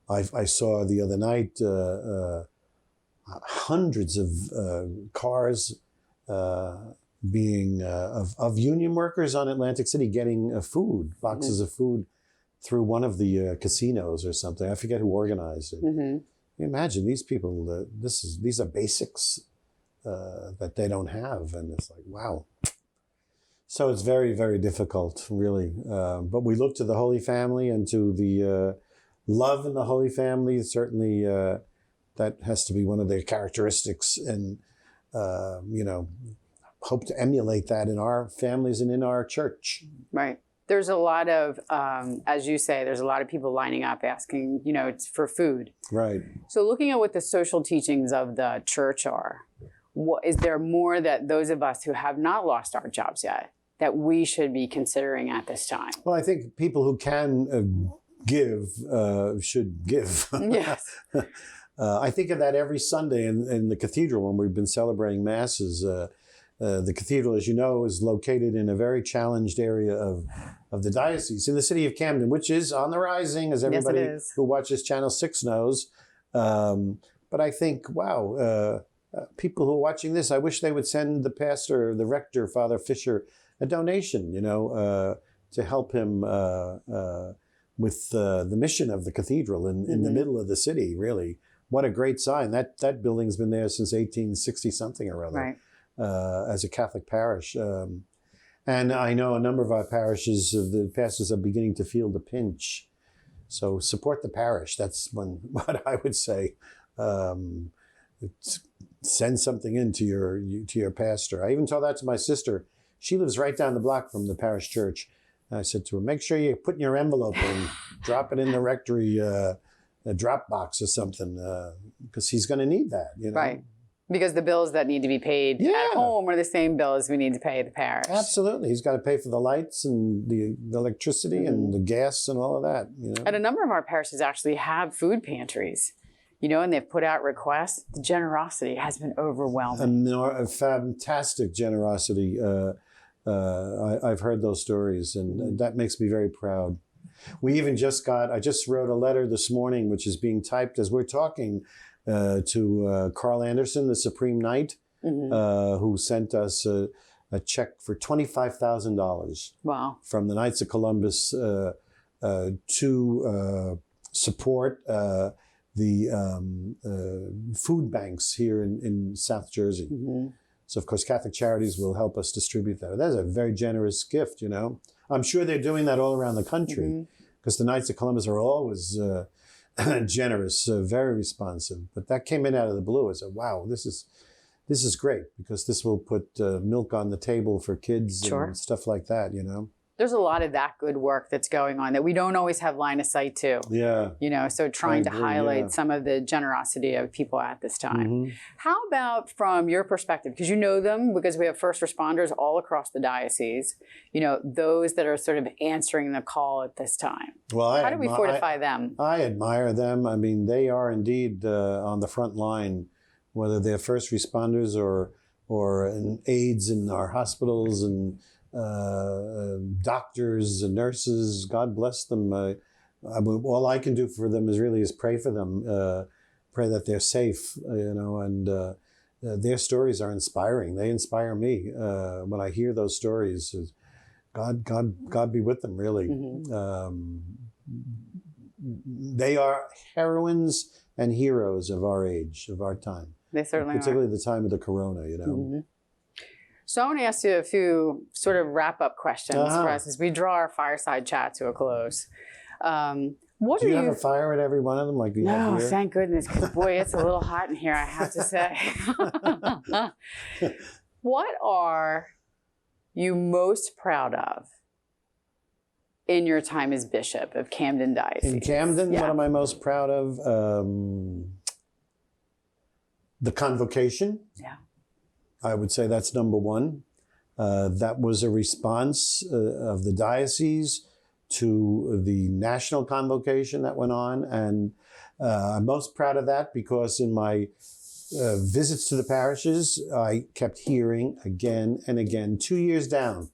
I saw the other night hundreds of cars being of union workers on Atlantic City getting food, boxes of food through one of the casinos or something. I forget who organized it. Imagine these people, these are basics that they don't have. And it's like, wow. So it's very, very difficult, really. But we look to the Holy Family and to the love in the Holy Family. Certainly that has to be one of their characteristics. And, you know, hope to emulate that in our families and in our church. Right. There's a lot of, as you say, there's a lot of people lining up asking, you know, it's for food. Right. So looking at what the social teachings of the church are, is there more that those of us who have not lost our jobs yet that we should be considering at this time? Well, I think people who can give should give. Yes. I think of that every Sunday in the cathedral when we've been celebrating Masses. The cathedral, as you know, is located in a very challenged area of the diocese in the city of Camden, which is on the rising, as everybody who watches Channel 6 knows. But I think, wow, people who are watching this, I wish they would send the pastor, the rector, Father Fisher, a donation, you know, to help him with the mission of the cathedral in the middle of the city, really. What a great sign. That building's been there since 1860-something or other. Right. As a Catholic parish. And I know a number of our parishes, the pastors are beginning to feel the pinch. So support the parish. That's what I would say. Send something in to your pastor. I even told that to my sister. She lives right down the block from the parish church. And I said to her, make sure you put in your envelope and drop it in the rectory a drop box or something, because he's going to need that. You know? Right. Because the bills that need to be paid at home are the same bills we need to pay at the parish. Absolutely. He's got to pay for the lights and the electricity and the gas and all of that. You know? And a number of our parishes actually have food pantries, you know, and they've put out requests. The generosity has been overwhelming. A fantastic generosity. I've heard those stories, and that makes me very proud. I just wrote a letter this morning, which is being typed as we're talking, to Carl Anderson, the Supreme Knight, who sent us a check for $25,000 from the Knights of Columbus to support the food banks here in South Jersey. So, of course, Catholic Charities will help us distribute that. That's a very generous gift, you know. I'm sure they're doing that all around the country, because the Knights of Columbus are always generous, very responsive. But that came in out of the blue. I said, wow, this is great, because this will put milk on the table for kids and stuff like that, you know. There's a lot of that good work that's going on that we don't always have line of sight to. Yeah. You know, so trying to highlight some of the generosity of people at this time. How about from your perspective, because you know them, because we have first responders all across the diocese, you know, those that are sort of answering the call at this time. Well, how do we fortify them? I admire them. I mean, they are indeed on the front line, whether they're first responders or aides in our hospitals and doctors and nurses. God bless them. All I can do for them is pray for them, pray that they're safe, you know, and their stories are inspiring. They inspire me when I hear those stories. God be with them, really. They are heroines and heroes of our age, of our time. They certainly particularly the time of the corona, you know. So I want to ask you a few sort of wrap-up questions for us as we draw our fireside chat to a close. Do you have a fire at every one of them like you have here? Thank goodness, because boy, it's a little hot in here, I have to say. What are you most proud of in your time as bishop of Camden Diocese? In Camden, what am I most proud of? The convocation. Yeah. I would say that's number one. That was a response of the diocese to the national convocation that went on. And I'm most proud of that because in my visits to the parishes, I kept hearing again and again, 2 years down,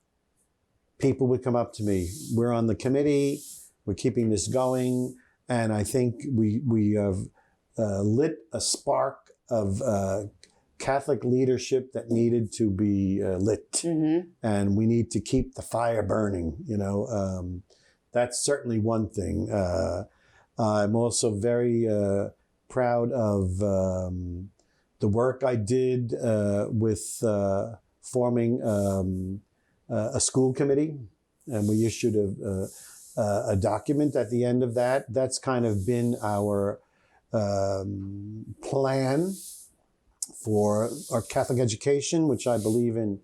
people would come up to me. We're on the committee. We're keeping this going. And I think we have lit a spark of Catholic leadership that needed to be lit, and we need to keep the fire burning. You know, that's certainly one thing. I'm also very proud of the work I did with forming a school committee, and we issued a document at the end of that. That's kind of been our plan for our Catholic education, which I believe in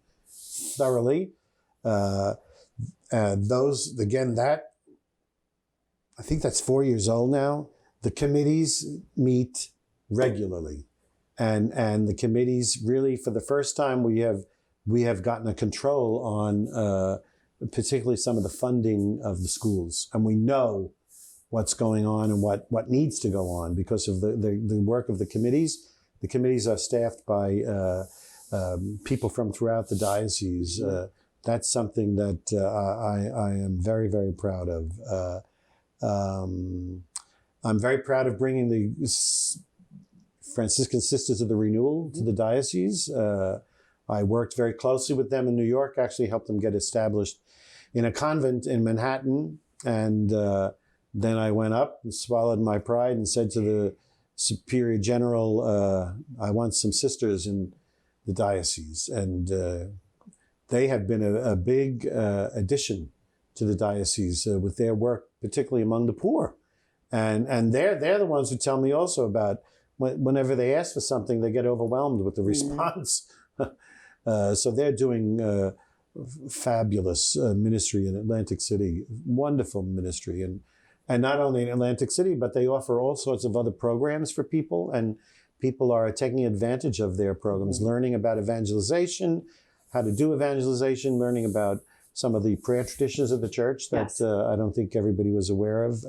thoroughly. I think that's 4 years old now. The committees meet regularly, and the committees really, for the first time, we have gotten a control on particularly some of the funding of the schools, and we know what's going on and what needs to go on because of the work of the committees. The committees are staffed by people from throughout the diocese. That's something that I am very, very proud of. I'm very proud of bringing the Franciscan Sisters of the Renewal to the diocese. I worked very closely with them in New York, actually helped them get established in a convent in Manhattan. And then I went up and swallowed my pride and said to the Superior General, I want some sisters in the diocese. And they have been a big addition to the diocese with their work, particularly among the poor. And they're the ones who tell me also about whenever they ask for something, they get overwhelmed with the response. So they're doing fabulous ministry in Atlantic City, wonderful ministry. And not only in Atlantic City, but they offer all sorts of other programs for people, and people are taking advantage of their programs, learning about evangelization, how to do evangelization, learning about some of the prayer traditions of the church that I don't think everybody was aware of.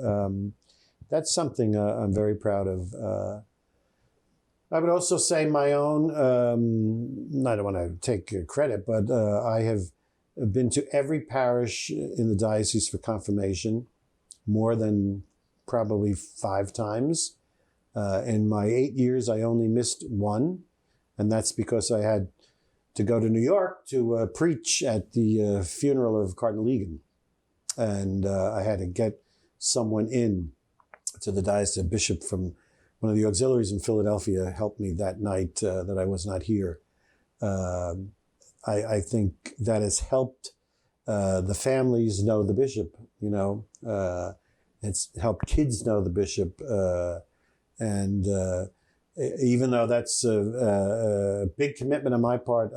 That's something I'm very proud of. I would also say my own, I don't want to take credit, but I have been to every parish in the diocese for confirmation, more than probably 5 times. In my 8 years, I only missed one, and that's because I had to go to New York to preach at the funeral of Cardinal Egan. And I had to get someone in to the diocese. A bishop from one of the auxiliaries in Philadelphia helped me that night that I was not here. I think that has helped the families know the bishop, you know. It's helped kids know the bishop. And even though that's a big commitment on my part,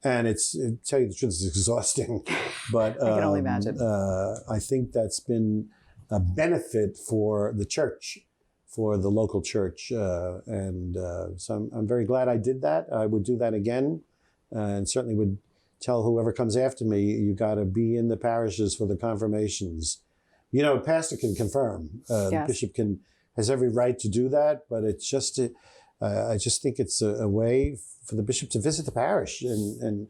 and to tell you the truth, it's exhausting. But I can only imagine. I think that's been a benefit for the church, for the local church. So I'm very glad I did that. I would do that again, and certainly would tell whoever comes after me, you got to be in the parishes for the confirmations. You know, a pastor can confirm. The bishop has every right to do that, but it's just, I just think it's a way for the bishop to visit the parish and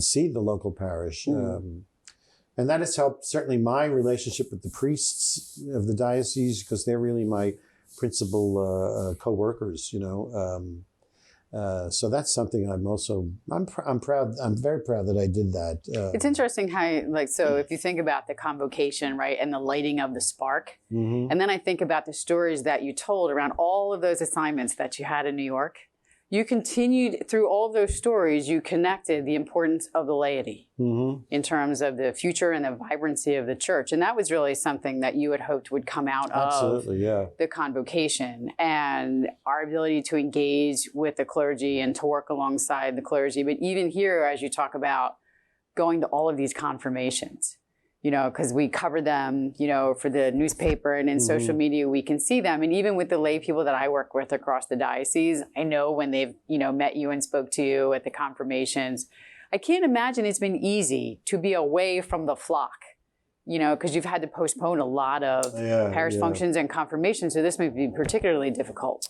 see the local parish. And that has helped certainly my relationship with the priests of the diocese, because they're really my principal co-workers, you know. So that's something I'm proud, I'm very proud that I did that. It's interesting how, so if you think about the convocation, right, and the lighting of the spark, and then I think about the stories that you told around all of those assignments that you had in New York, you continued through all those stories, you connected the importance of the laity in terms of the future and the vibrancy of the church. And that was really something that you had hoped would come out of the convocation, and our ability to engage with the clergy and to work alongside the clergy. But even here, as you talk about going to all of these confirmations, you know, because we cover them, you know, for the newspaper and in social media, we can see them. And even with the lay people that I work with across the diocese, I know when they've, you know, met you and spoke to you at the confirmations, I can't imagine it's been easy to be away from the flock, you know, because you've had to postpone a lot of parish functions and confirmations. So this may be particularly difficult,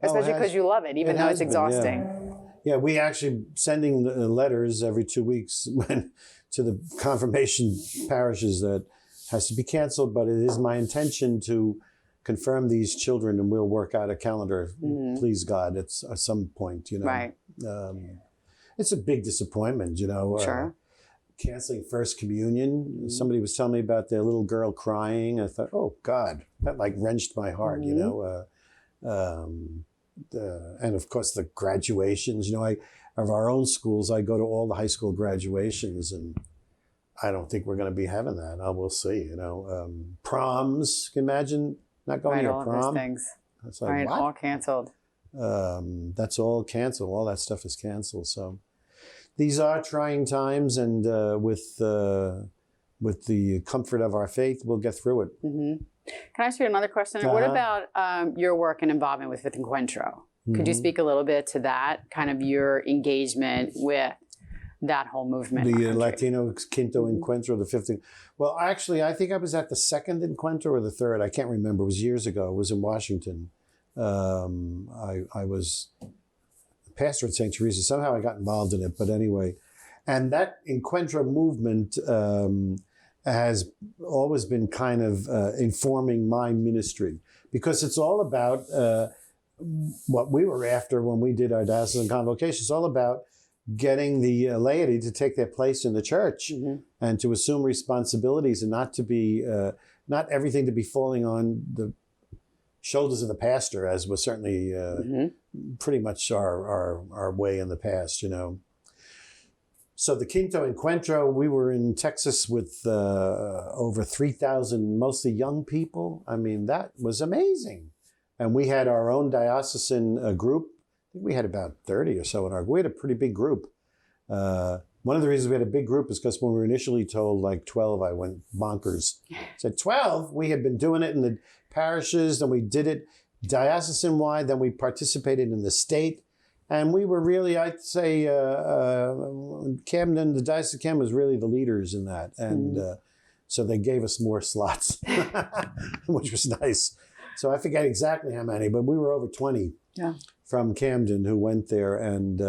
especially because you love it, even though it's exhausting. Yeah, we actually sending letters every 2 weeks to the confirmation parishes that has to be canceled, but it is my intention to confirm these children, and we'll work out a calendar, please God, at some point, you know. Right. It's a big disappointment, you know. Sure. Canceling First Communion. Somebody was telling me about their little girl crying. I thought, oh God, that like wrenched my heart, you know. And of course the graduations, you know, of our own schools, I go to all the high school graduations, and I don't think we're going to be having that. We'll see, you know. Proms, can you imagine not going to a prom? All those things. It's like, what? All canceled. That's all canceled. All that stuff is canceled. So these are trying times, and with the comfort of our faith, we'll get through it. Can I ask you another question? What about your work and involvement with Fifth Encuentro? Could you speak a little bit to that, kind of your engagement with that whole movement? The Latino Quinto Encuentro, the fifth. Well, actually, I think I was at the second Encuentro or the third. I can't remember. It was years ago. It was in Washington. I was pastor at St. Teresa. Somehow I got involved in it. But anyway, and that Encuentro movement has always been kind of informing my ministry, because it's all about what we were after when we did our diocesan convocation. It's all about getting the laity to take their place in the church and to assume responsibilities, and not to be, not everything to be falling on the shoulders of the pastor, as was certainly pretty much our way in the past, you know. So the Quinto Encuentro, we were in Texas with over 3,000 mostly young people. I mean, that was amazing. And we had our own diocesan group. I think we had about 30 or so we had a pretty big group. One of the reasons we had a big group is because when we were initially told like 12, I went bonkers. I said 12? We had been doing it in the parishes, then we did it diocesan-wide, then we participated in the state. And we were really, I'd say, Camden, the Diocese of Camden was really the leaders in that. And so they gave us more slots, which was nice. So I forget exactly how many, but we were over 20 from Camden who went there. And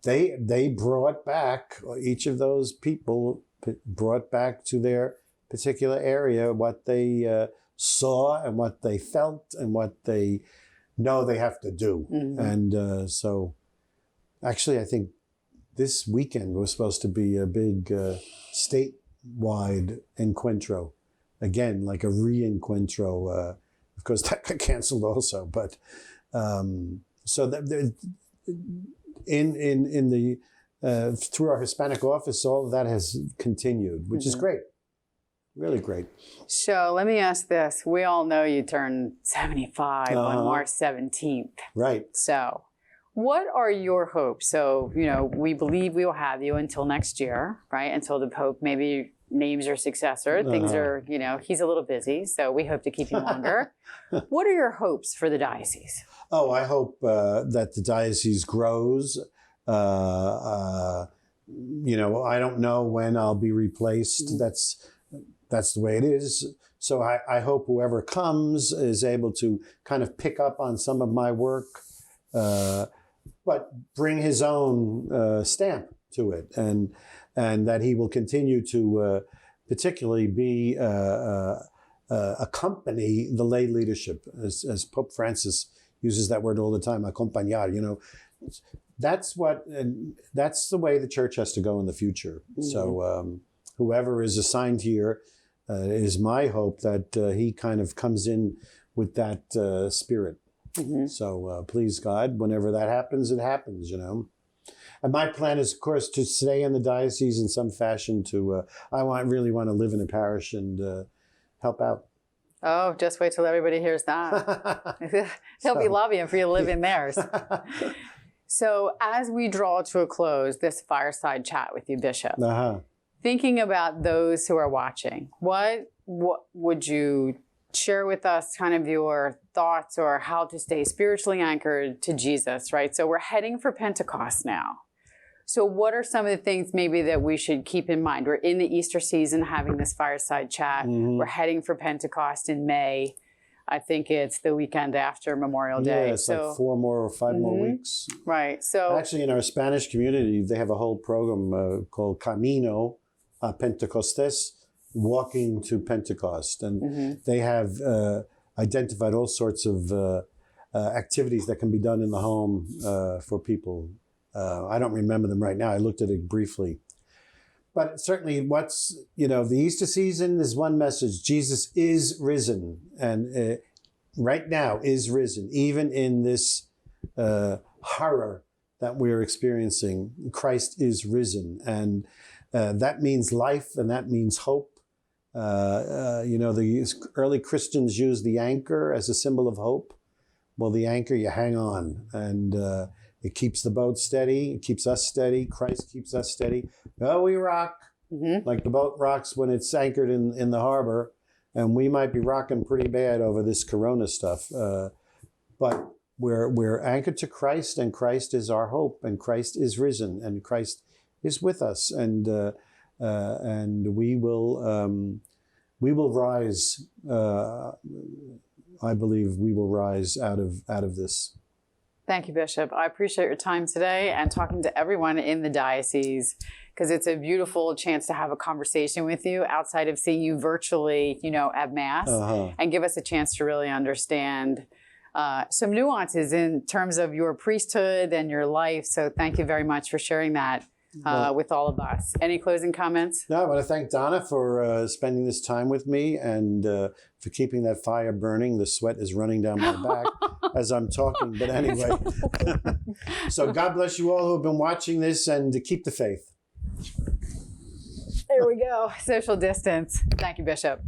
they brought back, each of those people brought back to their particular area what they saw and what they felt and what they know they have to do. And so actually I think this weekend was supposed to be a big statewide encuentro. Again, like a re-encuentro. Of course, that got canceled also. But so that in the through our Hispanic office, all of that has continued, which is great. Really great. So let me ask this. We all know you turned 75 on March 17th. Right. So what are your hopes? So, we believe we will have you until next year, right? Until the Pope maybe names your successor. Things are, he's a little busy, so we hope to keep him longer. What are your hopes for the diocese? Oh, I hope that the diocese grows. I don't know when I'll be replaced. That's the way it is. So I hope whoever comes is able to kind of pick up on some of my work, but bring his own stamp to it, and that he will continue to particularly be accompany the lay leadership, as Pope Francis uses that word all the time, acompañar. That's the way the church has to go in the future. So whoever is assigned here. Is my hope that he kind of comes in with that spirit. So please God, whenever that happens, it happens, And my plan is, of course, to stay in the diocese in some fashion. I really want to live in a parish and help out. Oh, just wait till everybody hears that. They'll be lobbying for you to live in theirs. So as we draw to a close this fireside chat with you, Bishop, thinking about those who are watching, what would you share with us, kind of your thoughts or how to stay spiritually anchored to Jesus, right? So we're heading for Pentecost now. So what are some of the things maybe that we should keep in mind? We're in the Easter season having this fireside chat. We're heading for Pentecost in May. I think it's the weekend after Memorial Day. Yeah, it's like 4 more or 5 more weeks. Right. So actually, in our Spanish community, they have a whole program called Camino a Pentecostés, walking to Pentecost. And they have identified all sorts of activities that can be done in the home for people. I don't remember them right now. I looked at it briefly. But certainly the Easter season is one message. Jesus is risen. And right now is risen. Even in this horror that we're experiencing, Christ is risen. And that means life and that means hope. The early Christians used the anchor as a symbol of hope. Well, the anchor, you hang on, and it keeps the boat steady. It keeps us steady. Christ keeps us steady. Oh, we rock like the boat rocks when it's anchored in the harbor, and we might be rocking pretty bad over this Corona stuff. But we're anchored to Christ, and Christ is our hope, and Christ is risen, and Christ is with us, and we will rise. I believe we will rise out of this. Thank you, Bishop. I appreciate your time today and talking to everyone in the diocese, because it's a beautiful chance to have a conversation with you outside of seeing you virtually, at Mass, and give us a chance to really understand some nuances in terms of your priesthood and your life. So thank you very much for sharing that with all of us. Any closing comments? No, I want to thank Donna for spending this time with me and for keeping that fire burning. The sweat is running down my back as I'm talking. But anyway, so God bless you all who have been watching this, and keep the faith. There we go. Social distance. Thank you, Bishop.